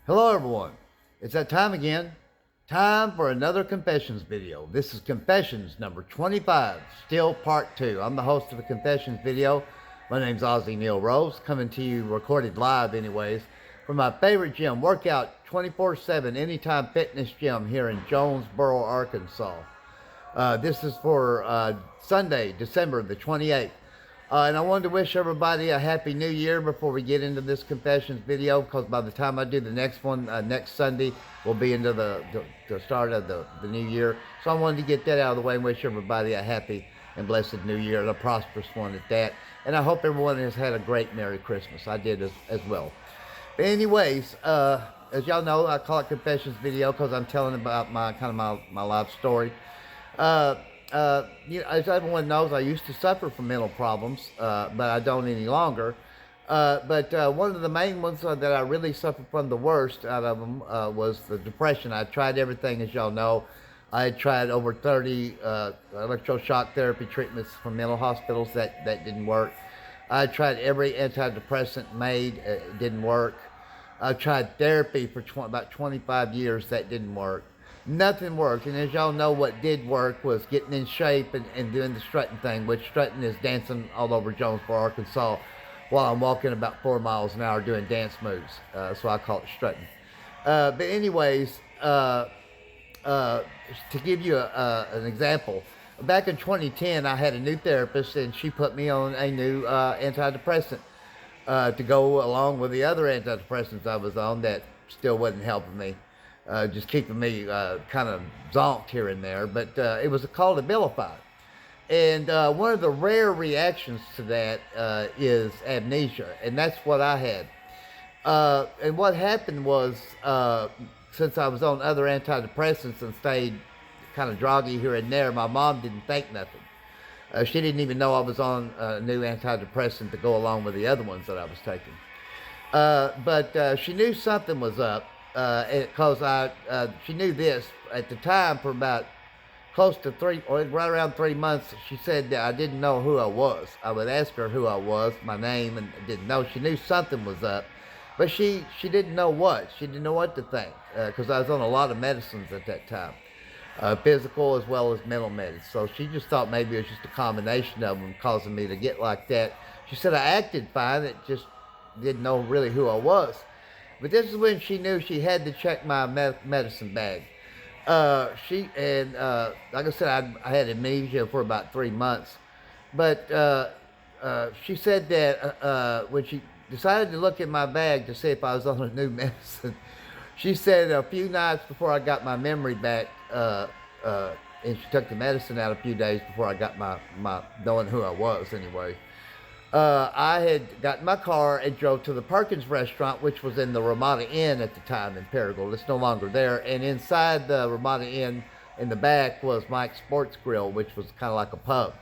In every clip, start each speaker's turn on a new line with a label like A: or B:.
A: Hello everyone, it's that time again. Time for another confessions video. This is confessions number 25, still part 2. I'm the host of the confessions video. My name's Ozzy Neil Rose, coming to you recorded live anyways, from my favorite gym, Workout 24/7 Anytime Fitness Gym here in Jonesboro, Arkansas. This is for Sunday, December the 28th. And I wanted to wish everybody a happy new year before we get into this confessions video, because by the time I do the next one, next Sunday, we'll be into the start of the new year. So I wanted to get that out of the way and wish everybody a happy and blessed new year, and a prosperous one at that. And I hope everyone has had a great Merry Christmas. I did as well. But anyways, as y'all know, I call it confessions video because I'm telling about my life story. As everyone knows, I used to suffer from mental problems, but I don't any longer. But one of the main ones that I really suffered from the worst out of them was the depression. I tried everything, as y'all know. I had tried over 30 electroshock therapy treatments from mental hospitals. That didn't work. I tried every antidepressant made. It didn't work. I tried therapy for about 25 years. That didn't work. Nothing worked. And as y'all know, what did work was getting in shape and doing the strutting thing, which strutting is dancing all over Jonesboro, Arkansas, while I'm walking about 4 miles an hour doing dance moves. So I call it strutting. But anyways, to give you an example, back in 2010, I had a new therapist, and she put me on a new antidepressant to go along with the other antidepressants I was on that still wasn't helping me. Just keeping me kind of zonked here and there. But it was called Abilify. And one of the rare reactions to that is amnesia. And that's what I had. And what happened was, since I was on other antidepressants and stayed kind of groggy here and there, my mom didn't think nothing. She didn't even know I was on a new antidepressant to go along with the other ones that I was taking. But she knew something was up. Because she knew this at the time for about close to right around 3 months. She said that I didn't know who I was. I would ask her who I was, my name, and didn't know. She knew something was up, but she didn't know what. She didn't know what to think, because I was on a lot of medicines at that time, physical as well as mental meds. So she just thought maybe it was just a combination of them causing me to get like that. She said I acted fine. It just didn't know really who I was. But this is when she knew she had to check my medicine bag. Like I said, I had amnesia for about 3 months. But she said that when she decided to look at my bag to see if I was on a new medicine, she said a few nights before I got my memory back, and she took the medicine out a few days before I got my knowing who I was anyway. I had got in my car and drove to the Perkins restaurant, which was in the Ramada Inn at the time in Paragould. It's no longer there. And inside the Ramada Inn, in the back, was Mike's Sports Grill, which was kind of like a pub.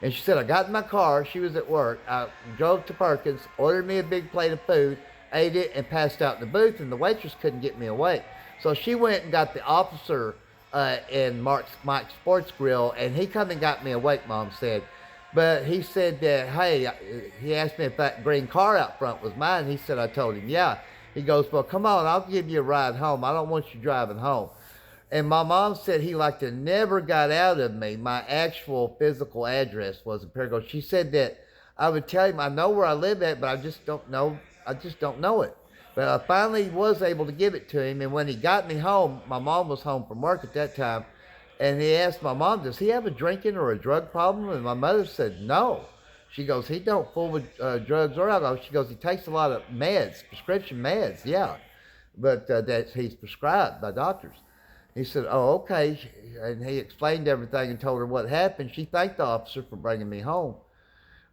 A: And she said, I got in my car. She was at work. I drove to Perkins, ordered me a big plate of food, ate it, and passed out in the booth. And the waitress couldn't get me awake. So she went and got the officer in Mike's Sports Grill, and he come and got me awake, Mom said. But he said that, hey, he asked me if that green car out front was mine. He said, I told him, yeah. He goes, well, come on, I'll give you a ride home. I don't want you driving home. And my mom said he like to never got out of me. My actual physical address was in Paragould. She said that I would tell him I know where I live at, but I just don't know. I just don't know it. But I finally was able to give it to him. And when he got me home, my mom was home from work at that time. And he asked my mom, does he have a drinking or a drug problem? And my mother said, no. She goes, he don't fool with drugs or alcohol. She goes, he takes a lot of meds, prescription meds, yeah. But that he's prescribed by doctors. He said, oh, okay. And he explained everything and told her what happened. She thanked the officer for bringing me home.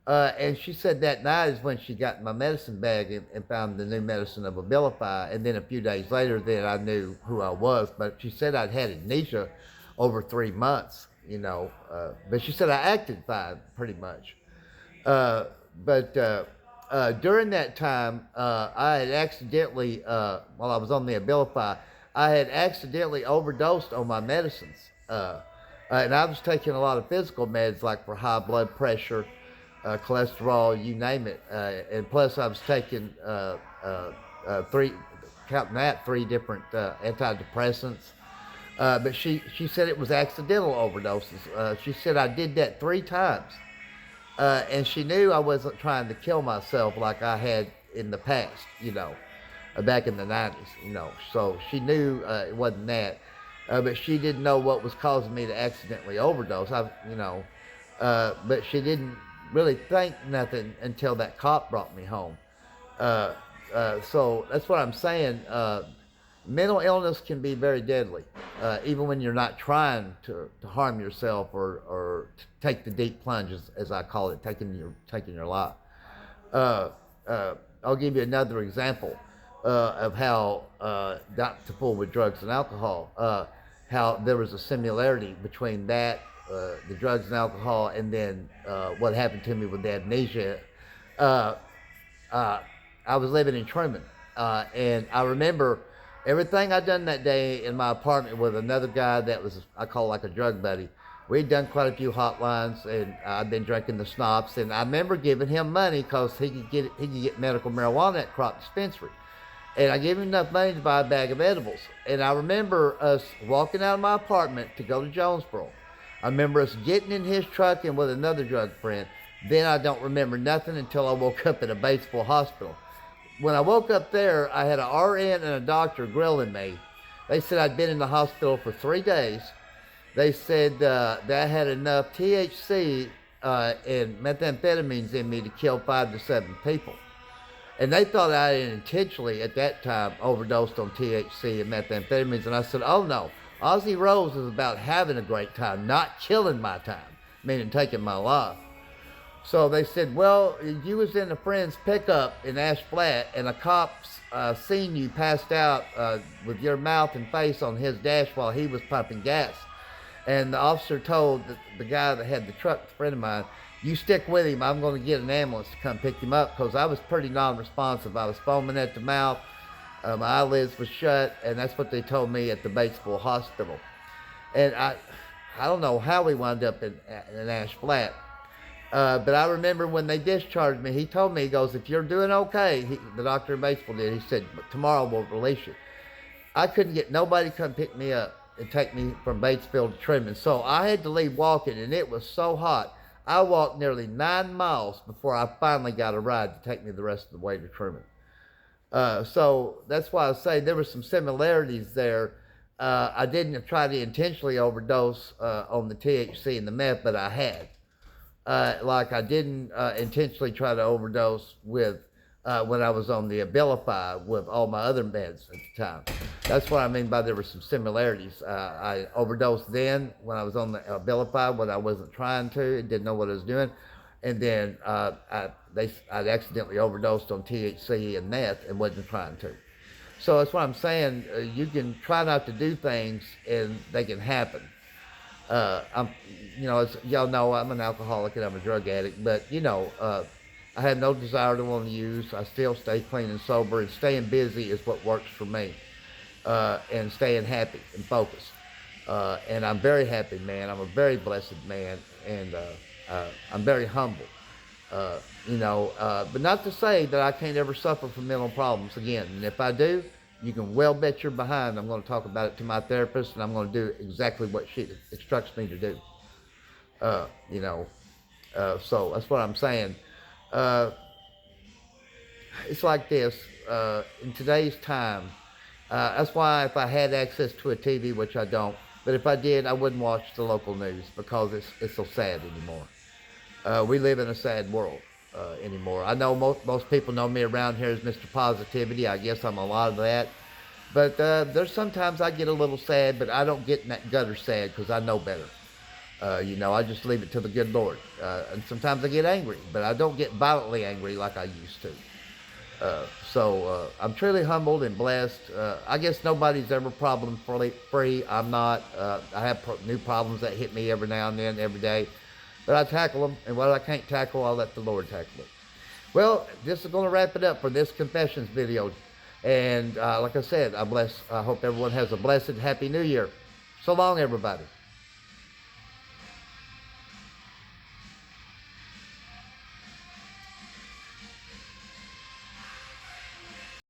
A: And she said that night is when she got my medicine bag and found the new medicine of Abilify. And then a few days later, then I knew who I was. But she said I'd had amnesia over 3 months, but she said I acted fine, pretty much. But during that time, I had accidentally, while I was on the Abilify, I had accidentally overdosed on my medicines. And I was taking a lot of physical meds, like for high blood pressure, cholesterol, you name it. And plus I was taking counting that, 3 different antidepressants. But she said it was accidental overdoses. She said I did that 3 times. And she knew I wasn't trying to kill myself like I had in the past, back in the 90s, So she knew it wasn't that. But she didn't know what was causing me to accidentally overdose. But she didn't really think nothing until that cop brought me home. So that's what I'm saying. Mental illness can be very deadly, even when you're not trying to harm yourself or take the deep plunge, as I call it, taking your life. I'll give you another example of how, not to fool with drugs and alcohol, how there was a similarity between that, the drugs and alcohol, and then what happened to me with the amnesia. Uh, I was living in Truman, and I remember everything I'd done that day in my apartment with another guy that was, I call like a drug buddy. We'd done quite a few hotlines, and I'd been drinking the schnapps, and I remember giving him money because he could get medical marijuana at Crop Dispensary. And I gave him enough money to buy a bag of edibles. And I remember us walking out of my apartment to go to Jonesboro. I remember us getting in his truck and with another drug friend. Then I don't remember nothing until I woke up at a Batesville hospital. When I woke up there, I had an RN and a doctor grilling me. They said I'd been in the hospital for 3 days. They said that I had enough THC and methamphetamines in me to kill 5 to 7 people. And they thought I had intentionally, at that time, overdosed on THC and methamphetamines. And I said, oh no, Ozzy Rose is about having a great time, not killing my time, meaning taking my life. So they said, well, you was in a friend's pickup in Ash Flat, and a cop seen you passed out with your mouth and face on his dash while he was pumping gas. And the officer told the guy that had the truck, a friend of mine, you stick with him. I'm going to get an ambulance to come pick him up, because I was pretty non-responsive. I was foaming at the mouth. My eyelids were shut, and that's what they told me at the Batesville hospital. And I don't know how we wound up in Ash Flat. But I remember when they discharged me, he told me, he goes, if you're doing okay, the doctor in Batesville did, he said, but tomorrow we'll release you. I couldn't get nobody to come pick me up and take me from Batesville to Truman. So I had to leave walking, and it was so hot. I walked nearly 9 miles before I finally got a ride to take me the rest of the way to Truman. So that's why I say there were some similarities there. I didn't try to intentionally overdose on the THC and the meth, but I had. Like I didn't intentionally try to overdose with when I was on the Abilify with all my other meds at the time. That's what I mean by there were some similarities. I overdosed then when I was on the Abilify when I wasn't trying to and didn't know what I was doing. And then I'd accidentally overdosed on THC and meth and wasn't trying to. So that's what I'm saying. You can try not to do things and they can happen. As y'all know, I'm an alcoholic and I'm a drug addict, but I have no desire to want to use. I still stay clean and sober, and staying busy is what works for me, and staying happy and focused. And I'm very happy, man. I'm a very blessed man, and I'm very humble. But not to say that I can't ever suffer from mental problems again. And if I do, you can well bet your behind I'm going to talk about it to my therapist, and I'm going to do exactly what she instructs me to do. So that's what I'm saying. It's like this, in today's time, that's why if I had access to a TV, which I don't, but if I did, I wouldn't watch the local news because it's so sad anymore. We live in a sad world anymore. I know most people know me around here as Mr. Positivity. I guess I'm a lot of that. But there's sometimes I get a little sad, but I don't get in that gutter sad because I know better. I just leave it to the good Lord. And sometimes I get angry, but I don't get violently angry like I used to. So I'm truly humbled and blessed. I guess nobody's ever problem free. I'm not. I have new problems that hit me every now and then, every day. But I tackle them, and what I can't tackle, I'll let the Lord tackle it. Well, this is going to wrap it up for this confessions video. And like I said, I hope everyone has a blessed, happy New Year. So long, everybody.